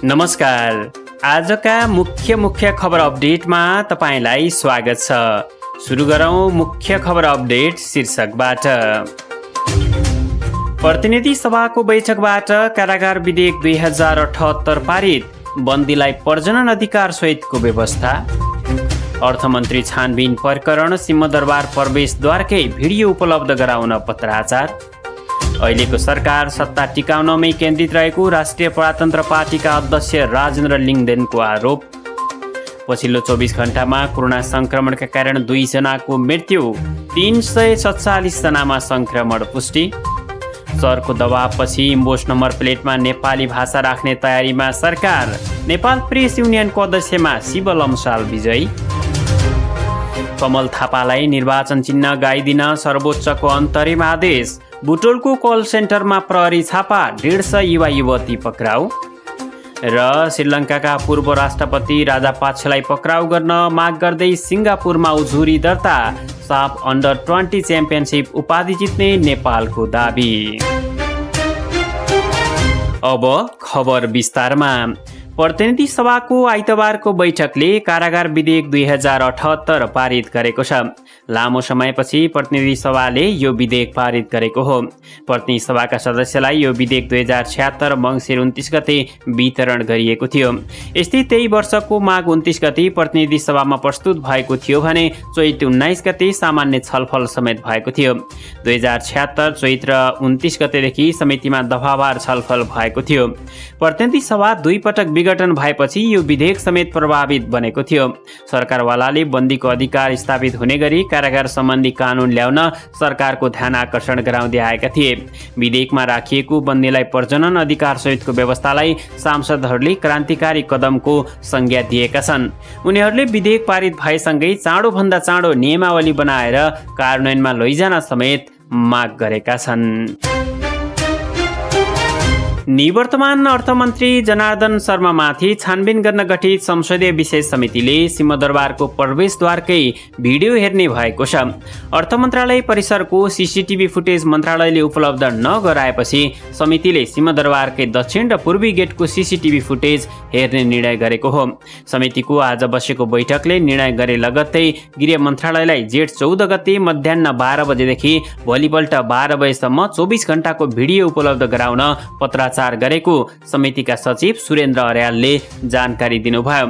नमस्कार। आजका मुख्य खबर अपडेटमा तपाईलाई स्वागत छ। सुरु गरौँ मुख्य खबर अपडेट शीर्षकबाट। प्रतिनिधि सभाको बैठकबाट कारागार विधेयक 2078 पारित, बन्दीलाई प्रजनन अधिकार सहितको व्यवस्था। अर्थमन्त्री छानबिन प्रकरण सिंहदरबार प्रवेशद्वारकै भिडियो उपलब्ध गराउन पत्राचार। अहिलेको सरकार सत्ता टिकाउनमै केन्द्रित रहेको राष्ट्रिय प्रजातन्त्र पार्टीका अध्यक्ष राजेन्द्र लिङदेनको आरोप। पछिल्लो 24 घण्टामा कोरोना संक्रमणका कारण 2 जनाको मृत्यु, 347 जनामा संक्रमण पुष्टि। सरको दबावपछि इम्बोस नम्बर प्लेटमा नेपाली भाषा राख्ने तयारीमा सरकार। नेपाल प्रेस युनियनको अध्यक्षमा शिव लम्साल विजयी। कमल थापालाई निर्वाचन चिन्ह गाइदिन सर्वोच्चको अन्तरिम आदेश। बुटोलको कल सेन्टरमा प्रहरी छापा, 150 युवा युवती पक्राउ। र श्रीलङ्काका पूर्व राष्ट्रपति राजापाक्सेलाई पक्राउ गर्न माग गर्दै सिङ्गापुरमा उजुरी दर्ता। साफ अन्डर 20 च्याम्पियनसिप उपाधि जित्ने नेपालको दाबी। अब खबर विस्तारमा। प्रतिनिधि सभाको आइतबारको बैठकले कारागार विधेयक 2078 पारित गरेको छ। लामो समयपछि प्रतिनिधि सभाले यो विधेयक पारित गरेको हो। प्रतिनिधि सभाका सदस्यलाई यो विधेयक 2076 मङ्सिर 29 गते वितरण गरिएको थियो। यस्तै त्यही वर्षको माघ 29 गते प्रतिनिधि सभामा प्रस्तुत भएको थियो भने चैत 19 गते सामान्य छलफल समेत भएको थियो। 2076 चैत्र 29 गतेदेखि समितिमा दफावार छलफल भएको थियो। प्रतिनिधि सभा 2 पटक विघटन भएपछि यो विधेयक समेत प्रभावित बनेको थियो। सरकारवालाले बन्दीको अधिकार स्थापित हुने गरी कारागार सम्बन्धी कानुन ल्याउन सरकारको ध्यान आकर्षण गराउँदै आएका थिए। विधेयकमा राखिएको बन्दीलाई प्रजनन अधिकार सहितको व्यवस्थालाई सांसदहरूले क्रान्तिकारी कदमको संज्ञा दिएका छन्। उनीहरूले विधेयक पारित भएसँगै चाँडोभन्दा चाँडो नियमावली बनाएर कार्यान्वयनमा लैजान समेत माग गरेका छन्। निवर्तमान अर्थमन्त्री जनार्दन शर्मामाथि छानबिन गर्न गठित संसदीय विशेष समितिले सिंहदरबारको प्रवेशद्वारकै भिडियो हेर्ने भएको छ। अर्थ मन्त्रालय परिसरको सीसीटीभी फुटेज मन्त्रालयले उपलब्ध नगराएपछि समितिले सिंहदरबारकै दक्षिण र पूर्वी गेटको सीसीटीभी फुटेज हेर्ने निर्णय गरेको हो। समितिको आज बसेको बैठकले निर्णय गरे लगत्तै गृह मन्त्रालयलाई जेठ 14 गते मध्याह्न 12 बजेदेखि भोलिपल्ट 12 बजेसम्म 24 घण्टाको भिडियो उपलब्ध गराउन पत्राचार गरेको समितिका सचिव सुरेन्द्र अर्यालले जानकारी दिनुभयो।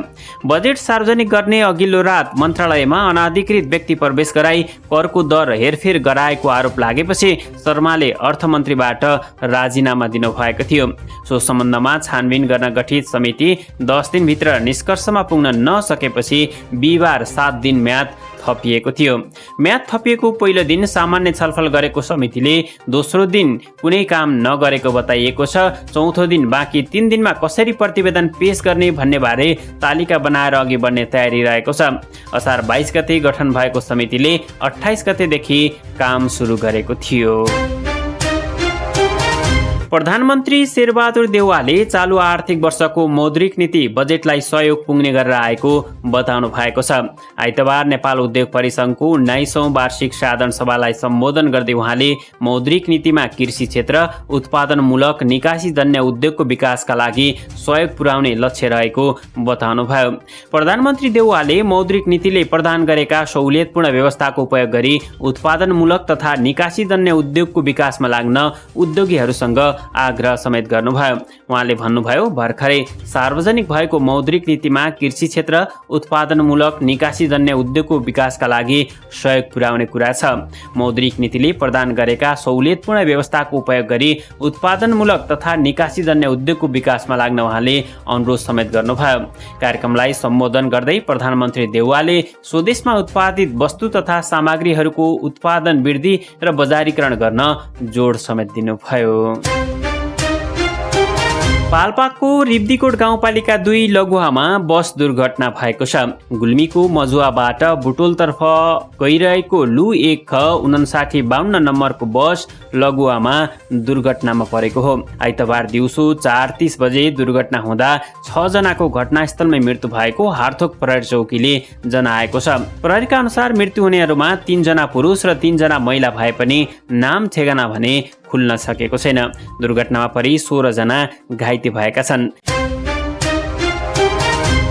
बजेट सार्वजनिक गर्ने अघिल्लो रात मन्त्रालयमा अनाधिकृत व्यक्ति प्रवेश गराई करको दर हेरफेर गराएको आरोप लागेपछि शर्माले अर्थमन्त्रीबाट राजीनामा दिनुभएको थियो। सो सम्बन्धमा छानबिन गर्न गठित समिति 10 दिनभित्र निष्कर्षमा पुग्न नसकेपछि बिहिबार 7 दिन म्याद थपिएको थियो। म्याद थपिएको पहिलो दिन सामान्य छलफल गरेको समितिले दोस्रो दिन कुनै काम नगरेको बताइएको छ। चौथो दिन बाँकी 3 दिनमा कसरी प्रतिवेदन पेश गर्ने भन्ने बारे तालिका बनाएर अघि बढ्ने तयारी रहेको छ। असार 22 गते गठन भएको समितिले 28 गतेदेखि काम सुरु गरेको थियो। प्रधानमन्त्री शेरबहादुर देउवाले चालु आर्थिक वर्षको मौद्रिक नीति बजेटलाई सहयोग पुग्ने गरेर आएको बताउनु भएको छ। आइतबार नेपाल उद्योग परिसङ्घको 19औं वार्षिक साधारण सभालाई सम्बोधन गर्दै उहाँले मौद्रिक नीतिमा कृषि क्षेत्र, उत्पादनमूलक निकासीजन्य उद्योगको विकासका लागि सहयोग पुर्याउने लक्ष्य रहेको बताउनुभयो। प्रधानमन्त्री देउवाले मौद्रिक नीतिले प्रदान गरेका सहुलियतपूर्ण व्यवस्थाको उपयोग गरी उत्पादनमूलक तथा निकासीजन्य उद्योगको विकासमा लाग्न उद्योगीहरूसँग आग्रह समेत गर्नुभयो। उहाँले भन्नुभयो, भर्खरै सार्वजनिक भएको मौद्रिक नीतिमा कृषि क्षेत्र, उत्पादनमूलक निकासीजन्य उद्योगको विकासका लागि सहयोग पुर्याउने कुरा छ। मौद्रिक नीतिले प्रदान गरेका सहुलियतपूर्ण व्यवस्थाको उपयोग गरी उत्पादनमूलक तथा निकासीजन्य उद्योगको विकासमा लाग्न उहाँले अनुरोध समेत गर्नुभयो। कार्यक्रमलाई सम्बोधन गर्दै प्रधानमन्त्री देउवाले स्वदेशमा उत्पादित वस्तु तथा सामग्रीहरूको उत्पादन वृद्धि र बजारीकरण गर्न जोड समेत दिनुभयो। पाल्पाको रिब्दीकोट गाउँपालिका 2 लघुवामा बस दुर्घटना भएको छ। गुल्मीको मजुवाबाट बुटोलतर्फ गइरहेको लु 1 ख 5952 नम्बरको बस लघुवामा दुर्घटनामा परेको हो। आइतबार दिउँसो 4:30 बजे दुर्घटना हुँदा 6 जनाको घटनास्थलमै मृत्यु भएको हार्थोक प्रहरी चौकीले जनाएको छ। प्रहरीका अनुसार मृत्यु हुनेहरूमा 3 जना पुरुष र 3 जना महिला भए पनि नाम ठेगाना भने खुल्न सकेको छैन। दुर्घटनामा परि 16 जना घाइते भएका छन्।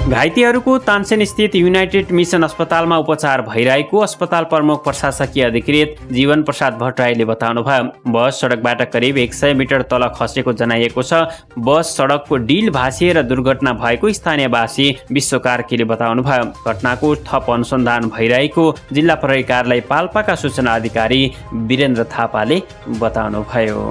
घाइतेहरूको तानसेन स्थित युनाइटेड मिसन अस्पतालमा उपचार भइरहेको अस्पताल प्रमुख प्रशासकीय अधिकृत जीवन प्रसाद भट्टराईले बताउनुभयो। बस सडकबाट करिब 100 मिटर तल खसेको जनाइएको छ। बस सडकको डिल भाँसिएर दुर्घटना भएको स्थानीयवासी विश्व कार्कीले बताउनुभयो। घटनाको थप अनुसन्धान भइरहेको जिल्ला प्रहरी कार्यालय पाल्पाका सूचना अधिकारी वीरेन्द्र थापाले बताउनुभयो।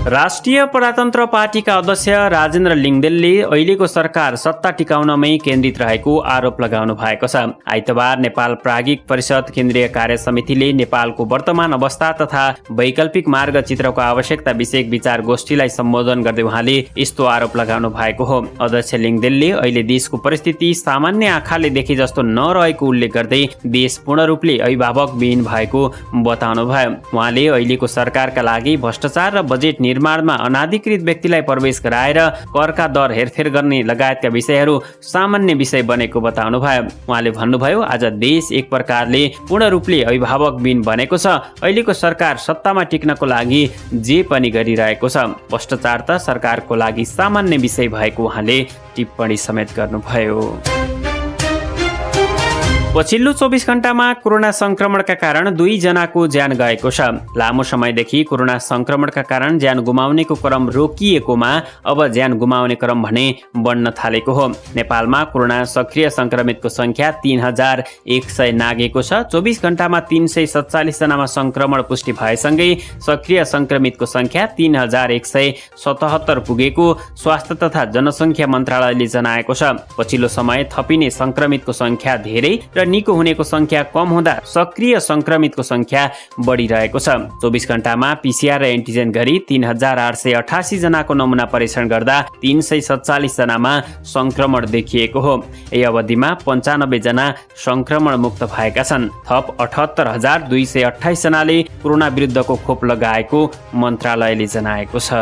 राष्ट्रिय प्रजातन्त्र पार्टीका अध्यक्ष राजेन्द्र लिङ्गदेलले अहिलेको सरकार सत्ता टिकाउनमै केन्द्रित रहेको आरोप लगाउनु भएको छ। आइतबार नेपाल प्राज्ञिक परिषद केन्द्रीय कार्य समितिले नेपालको वर्तमान अवस्था तथा वैकल्पिक मार्गचित्रको आवश्यकता विषयक विचार गोष्ठीलाई सम्बोधन गर्दै उहाँले यस्तो आरोप लगाउनु भएको हो। अध्यक्ष लिङ्गदेलले अहिले देशको परिस्थिति सामान्य आँखाले देखे जस्तो नरहेको उल्लेख गर्दै देश पूर्ण रूपले अभिभावकविहीन भएको बताउनुभयो। उहाँले अहिलेको सरकारका लागि भ्रष्टाचार र बजेट निर्माणमा अनाधिकृत व्यक्तिलाई प्रवेश गराएर करका दर हेरफेर गर्ने लगायतका विषयहरू सामान्य विषय बनेको बताउनुभयो। उहाँले भन्नुभयो, आज देश एक प्रकारले पूर्ण रूपले अभिभावकविहीन बनेको छ। अहिलेको सरकार सत्तामा टिक्नको लागि जे पनि गरिरहेको छ। भ्रष्टाचार त सरकारको लागि सामान्य विषय भएको उहाँले टिप्पणी समेत गर्नुभयो। पछिल्लो 24 घण्टामा कोरोना संक्रमणका कारण 2 जनाको ज्यान गएको छ। लामो समयदेखि कोरोना संक्रमणका कारण ज्यान गुमाउनेको क्रम रोकिएकोमा अब ज्यान गुमाउने क्रम भने बढ्न थालेको हो। नेपालमा कोरोना सक्रिय संक्रमितको संख्या 3100 नागेको छ। 24 घण्टामा 347 जनामा संक्रमण पुष्टि भएसँगै सक्रिय संक्रमितको संख्या 3177 पुगेको स्वास्थ्य तथा जनसङ्ख्या मन्त्रालयले जनाएको छ। पछिल्लो समय थपिने संक्रमितको संख्या धेरै र निको हुनेको संख्या कम हुँदा सक्रिय संक्रमितको संख्या बढिरहेको छ। 24 घण्टामा पीसीआर र एन्टिजेन गरी 3888 जनाको नमुना परीक्षण गर्दा 347 जनामा संक्रमण देखिएको हो। यही अवधिमा 95 जना संक्रमण मुक्त भएका छन्। थप 78228 जनाले कोरोना विरुद्धको खोप लगाएको मन्त्रालयले जनाएको छ।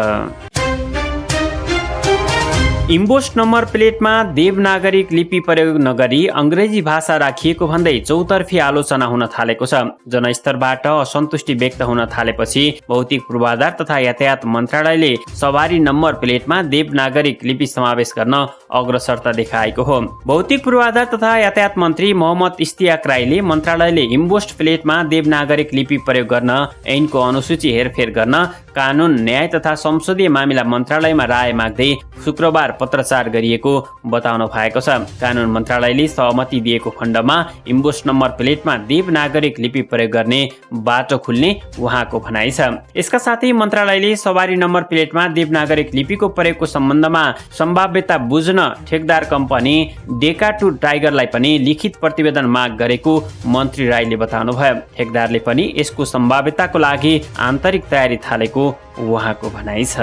इम्बोस नम्बर प्लेटमा देवनागरिक लिपि प्रयोग नगरी अङ्ग्रेजी भाषा राखिएको भन्दै चौतर्फी आलोचना हुन थालेको छ। जनस्तरबाट असन्तुष्टि व्यक्त हुन थालेपछि भौतिक पूर्वाधार तथा यातायात मन्त्रालयले सवारी नम्बर प्लेटमा देवनागरिक लिपि समावेश गर्न अग्रसरता देखाएको हो। भौतिक पूर्वाधार तथा यातायात मन्त्री मोहम्मद इस्तियाक राईले मन्त्रालयले इम्बोस्ड प्लेटमा देवनागरिक लिपि प्रयोग गर्न ऐनको अनुसूची हेरफेर गर्न कानुन न्याय तथा संसदीय मामिला मन्त्रालयमा राय माग्दै शुक्रबार पत्रचार गरिएको बताउनु भएको छ। कानुन मन्त्रालयले सहमति दिएको खण्डमा इम्बोस नम्बर प्लेटमा देवनागरिक लिपि प्रयोग गर्ने बाटो खुल्ने उहाँको भनाइ छ। यसका साथै मन्त्रालयले सवारी नम्बर प्लेटमा देवनागरिक लिपिको प्रयोगको सम्बन्धमा सम्भाव्यता बुझ्न ठेकदार कम्पनी डेका टु टाइगरलाई पनि लिखित प्रतिवेदन माग गरेको मन्त्री राईले बताउनुभयो। ठेकदारले पनि यसको सम्भाव्यताको लागि आन्तरिक तयारी थालेको उहाँको भनाइ छ।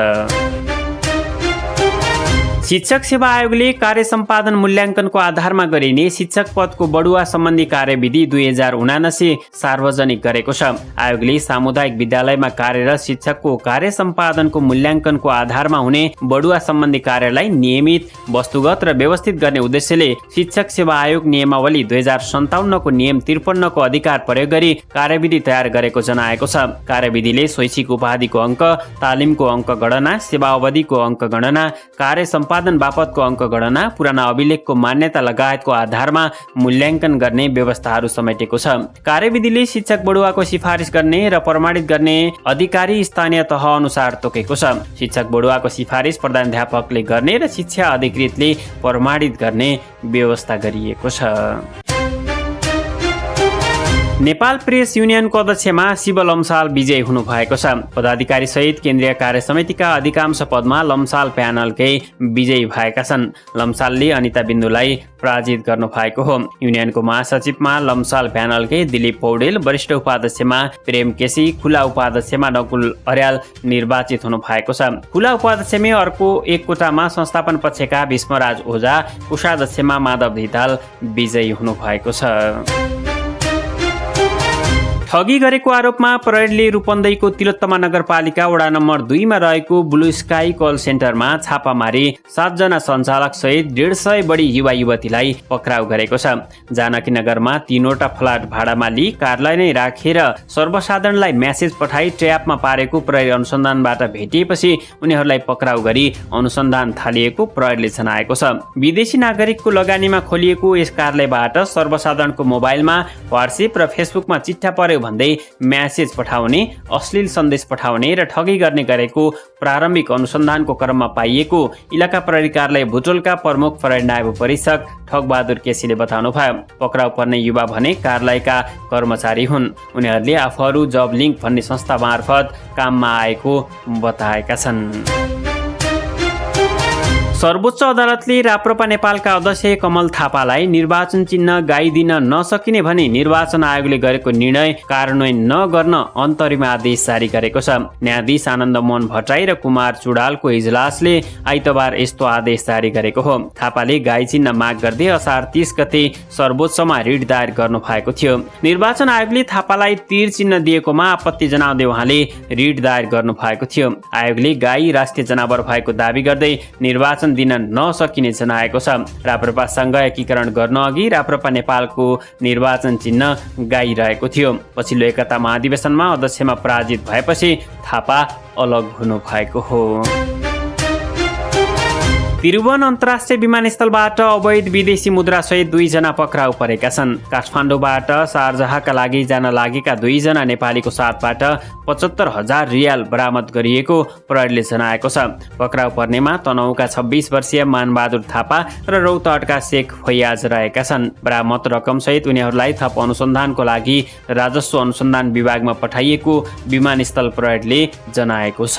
शिक्षक सेवा आयोगले कार्य सम्पादन मूल्याङ्कनको आधारमा गरिने शिक्षक पदको बढुवा सम्बन्धी कार्यविधि 2079 सार्वजनिक गरेको छ। आयोगले सामुदायिक विद्यालयमा कार्यरत शिक्षकको कार्य सम्पादनको मूल्याङ्कनको आधारमा हुने बढुवा सम्बन्धी कार्यलाई नियमित, वस्तुगत र व्यवस्थित गर्ने उद्देश्यले शिक्षक सेवा आयोग नियमावली 2057 को नियम 53 को अधिकार प्रयोग गरी कार्यविधि तयार गरेको जनाएको छ। कार्यविधिले शैक्षिक उपाधिको अङ्क, तालिमको अङ्क गणना, सेवा अवधिको अङ्क गणना, कार्य सम्पादन बापतको अङ्क गणना, पुराना अभिलेखको मान्यता लगायतको आधारमा मूल्याङ्कन गर्ने व्यवस्थाहरू समेटेको छ। कार्यविधिले शिक्षक बढुवाको सिफारिस गर्ने र प्रमाणित गर्ने अधिकारी स्थानीय तह अनुसार तोकेको छ। शिक्षक बढुवाको सिफारिस प्रधानाध्यापकले गर्ने र शिक्षा अधिकृतले प्रमाणित गर्ने व्यवस्था गरिएको छ। नेपाल प्रेस युनियनको अध्यक्षमा शिव लम्साल विजयी हुनुभएको छ। पदाधिकारी सहित केन्द्रीय कार्य समितिका अधिकांश पदमा लम्साल प्यानलकै विजयी भएका छन्। लम्सालले अनिता बिन्दुलाई पराजित गर्नु भएको हो। युनियनको महासचिवमा लम्साल प्यानलकै दिलीप पौडेल, वरिष्ठ उपाध्यक्षमा प्रेम केसी, खुला उपाध्यक्षमा नकुल अर्याल निर्वाचित हुनु भएको छ। खुला उपाध्यक्षमै अर्को एक कोटामा संस्थापन पक्षका भीष्मराज ओझा, कोषाध्यक्षमा माधव धिताल विजयी हुनु भएको छ। ठगी गरेको आरोपमा प्रहरीले रूपन्देहीको तिलोत्तमा नगरपालिका वडा नम्बर 2 मा रहेको ब्लू स्काई कल सेन्टरमा छापा मारी 7 जना सञ्चालक सहित 150 बढी युवा युवतीलाई पक्राउ गरेको छ। जानकी नगरमा 3वटा फ्ल्याट भाडामा लिई कारलाई नै राखेर सर्वसाधारणलाई म्यासेज पठाई ट्र्यापमा पारेको प्रहरी अनुसन्धानबाट भेटिएपछि उनीहरूलाई पक्राउ गरी अनुसन्धान थालिएको प्रहरीले जनाएको छ। विदेशी नागरिकको लगानीमा खोलिएको यस कार्यालयबाट सर्वसाधारणको मोबाइलमा व्हाट्सएप र फेसबुकमा चिट्ठा पर्यो भन्दै म्यासेज पठाउने, अश्लील सन्देश पठाउने र ठगी गर्ने गरेको प्रारम्भिक अनुसन्धानको क्रममा पाइएको इलाका प्रहरी कार्यालय बुटोलका प्रमुख प्रहरी नायब परीक्षक ठगबहादुर केसीले बताउनु भयो। पक्राउ पर्ने युवा भने कार्यालयका कर्मचारी हुन्। उनीहरूले आफूहरू जब लिङ्क भन्ने संस्था मार्फत काममा आएको बताएका छन्। सर्वोच्च अदालतले राप्रपा नेपालका अध्यक्ष कमल थापालाई निर्वाचन चिन्ह गाई दिन नसकिने भनी निर्वाचन आयोगले गरेको निर्णय कार्यान्वयन नगर्न अन्तरिम आदेश जारी गरेको छ। न्यायाधीश आनन्द मोहन भट्टराई र कुमार चुडालको इजलासले आइतबार यस्तो आदेश जारी गरेको हो। थापाले गाई चिन्ह माग गर्दै असार 30 गते सर्वोच्चमा रिट दायर गर्नु भएको थियो। निर्वाचन आयोगले थापालाई तीर चिन्ह दिएकोमा आपत्ति जनाउँदै उहाँले रिट दायर गर्नु भएको थियो। आयोगले गाई राष्ट्रिय जनावर भएको दावी गर्दै निर्वाचन दिन नसकिने जनाएको छ। राप्रपासँग एकीकरण गर्न अघि राप्रपा नेपालको निर्वाचन चिन्ह गाई रहेको थियो। पछिल्लो एकता महाधिवेशनमा अध्यक्षमा पराजित भएपछि थापा अलग हुनु भएको हो। त्रिभुवन अन्तर्राष्ट्रिय विमानस्थलबाट अवैध विदेशी मुद्रा सहित 2 जना पक्राउ परेका छन्। काठमाडौँबाट शारजाहका लागि जान लागेका 2 जना नेपालीको साथबाट 75,000 रियाल बरामद गरिएको प्रहरीले जनाएको छ। पक्राउ पर्नेमा तनहुँका 26 वर्षीय मानबहादुर थापा र रौतहटका शेख फैयाज रहेका छन्। बरामद रकम सहित उनीहरूलाई थप अनुसन्धानको लागि राजस्व अनुसन्धान विभागमा पठाइएको विमानस्थल प्रहरीले जनाएको छ।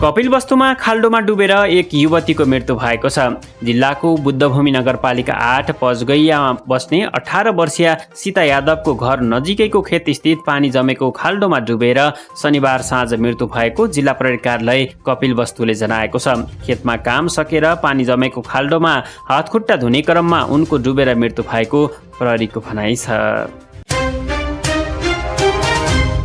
कपिलवस्तुमा खाल्डोमा डुबेर एक युवतीको मृत्यु भएको छ। जिल्लाको बुद्धभूमि नगरपालिका 8 पजगैयामा बस्ने 18 वर्षीय सीता यादवको घर नजिकैको खेत स्थित पानी जमेको खाल्डोमा डुबेर शनिबार साँझ मृत्यु भएको जिल्ला प्रहरी कार्यालय कपिलवस्तुले जनाएको छ। खेतमा काम सकेर पानी जमेको खाल्डोमा हातखुट्टा धुने क्रममा उनको डुबेर मृत्यु भएको प्रहरीको भनाइ छ।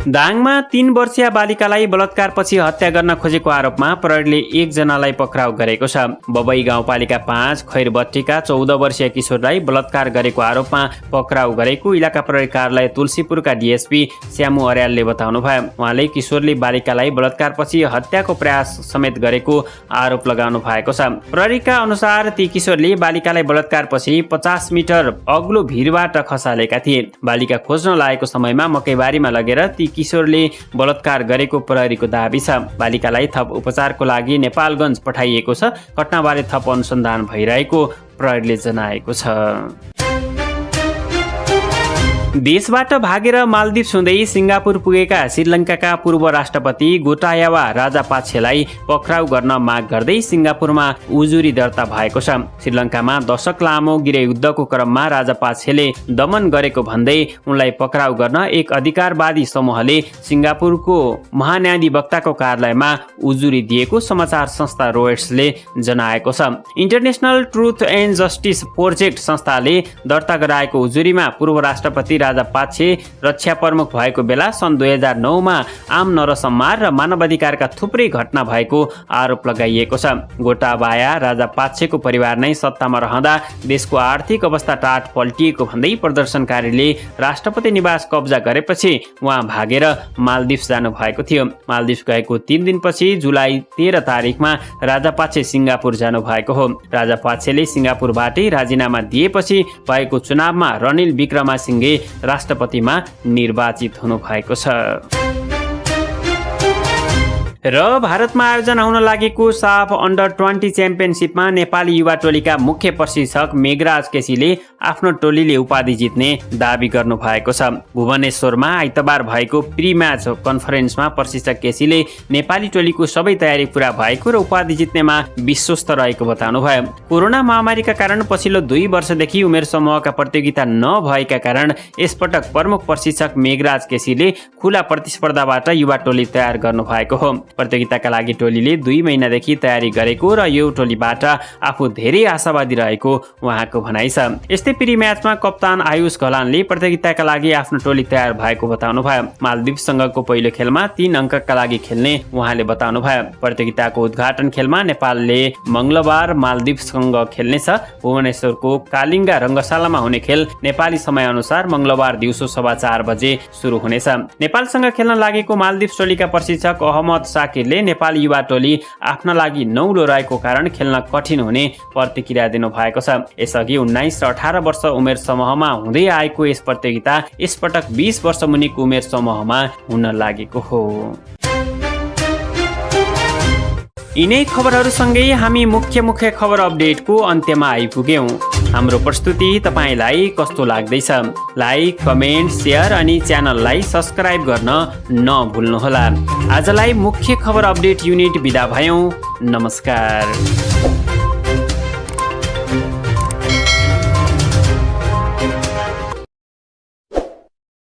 दाङमा 3 वर्षीय बालिकालाई बलात्कारपछि हत्या गर्न खोजेको आरोपमा प्रहरीले 1 जनालाई पक्राउ गरेको छ। बबई गाउँपालिका 5 खैरबट्टीका 14 वर्षीय किशोरलाई बलात्कार गरेको आरोपमा पक्राउ गरेको इलाका प्रहरी कार्यालय तुलसीपुरका डीएसपी श्यामु अर्यालले बताउनु भयो। उहाँले किशोरले बालिकालाई बलात्कारपछि हत्याको प्रयास समेत गरेको आरोप लगाउनु भएको छ। प्रहरीका अनुसार ती किशोरले बालिकालाई बलात्कारपछि 50 मिटर अग्लो भिरबाट खसालेका थिए। बालिका खोज्न लागेको समयमा मकैबारीमा लगेर ती किशोरले बलात्कार गरेको प्रहरीको दाबी छ। बालिकालाई थप उपचारको लागि नेपालगञ्ज पठाइएको छ। घटनाबारे थप अनुसन्धान भइरहेको प्रहरीले जनाएको छ। देशबाट भागेर मालदिप्स हुँदै सिङ्गापुर पुगेका श्रीलङ्काका पूर्व राष्ट्रपति गोटायावा राजापाक्सेलाई पक्राउ गर्न माग गर्दै सिङ्गापुरमा उजुरी दर्ता भएको छ। श्रीलङ्कामा दशक लामो गृहयुद्धको क्रममा राजापाक्सेले दमन गरेको भन्दै उनलाई पक्राउ गर्न एक अधिकारवादी समूहले सिङ्गापुरको महान्यायाधिवक्ताको कार्यालयमा उजुरी दिएको समाचार संस्था रोयटर्सले जनाएको छ। International truth and justice project संस्थाले दर्ता गराएको उजुरीमा पूर्व राष्ट्रपति राजापाक्से रक्षा प्रमुख भएको बेला सन् 2009 मा आम नरसंहार र मानवाधिकारका थुप्रै घटना भएको आरोप लगाइएको छ। गोटाबाया राजापाक्सेको परिवार नै सत्तामा रहँदा देशको आर्थिक अवस्था टाट पल्टिएको भन्दै प्रदर्शनकारीले राष्ट्रपति निवास कब्जा गरेपछि उहाँ भागेर मालदिप्स जानु भएको थियो। मालदिप्स गएको 3 दिनपछि जुलाई 13 तारिखमा राजापाक्से सिङ्गापुर जानु भएको हो। राजापाक्सेले सिङ्गापुरबाटै राजीनामा दिएपछि भएको चुनावमा रनिल विक्रमासिंघे राष्ट्रपतिमा निर्वाचित हुनु भएको छ। र भारतमा आयोजना हुन लागेको साफ अन्डर 20 च्याम्पियनसिपमा नेपाली युवा टोलीका मुख्य प्रशिक्षक मेघराज केसीले आफ्नो टोलीले उपाधि जित्ने दावी गर्नु भएको छ। भुवनेश्वरमा आइतबार भएको प्री म्याच कन्फरेन्समा प्रशिक्षक केसीले नेपाली टोलीको सबै तयारी पूरा भएको र उपाधि जित्नेमा विश्वस्त रहेको बताउनु भयो। कोरोना महामारीका कारण पछिल्लो 2 वर्षदेखि उमेर समूहका प्रतियोगिता नभएका कारण यसपटक प्रमुख प्रशिक्षक मेघराज केसीले खुला प्रतिस्पर्धाबाट युवा टोली तयार गर्नु भएको हो। प्रतियोगिताका लागि टोलीले 2 महिनादेखि तयारी गरेको र यो टोलीबाट आफू धेरै आशावादी रहेको उहाँको भनाइ छ। यस्तै प्री म्याचमा कप्तान आयुष घलानले प्रतियोगिताका लागि आफ्नो टोली तयार भएको बताउनुभयो। मालदिप्ससँगको पहिलो खेलमा 3 अङ्कका लागि खेल्ने उहाँले बताउनुभयो। प्रतियोगिताको उद्घाटन खेलमा नेपालले मंगलबार मालदिप्ससँग खेल्नेछ। भुवनेश्वरको कालिङ्गा रङ्गशालामा हुने खेल नेपाली समयअनुसार मंगलबार दिउँसो 4:15 बजे सुरु हुनेछ। नेपालसँग खेल्न लागेको मालदिप्स टोलीका प्रशिक्षक अहमद साकिरले नेपाली युवा टोली आफ्ना लागि नौलो रहेको कारण खेल्न कठिन हुने प्रतिक्रिया दिनुभएको छ। यसअघि 19 र 18 वर्ष उमेर समूहमा हुँदै आएको यस प्रतियोगिता यसपटक 20 वर्ष मुनिको उमेर समूहमा हुन लागेको हो। यिनै खबरहरूसँगै हामी मुख्य खबर अपडेटको अन्त्यमा आइपुग्यौं। हाम्रो प्रस्तुति तपाईलाई कस्तो लाग्दैछ? लाइक, कमेन्ट, शेयर अनि च्यानललाई सब्स्क्राइब गर्न नभुल्नुहोला। आजलाई मुख्य खबर अपडेट युनिट बिदा भयौं। नमस्कार।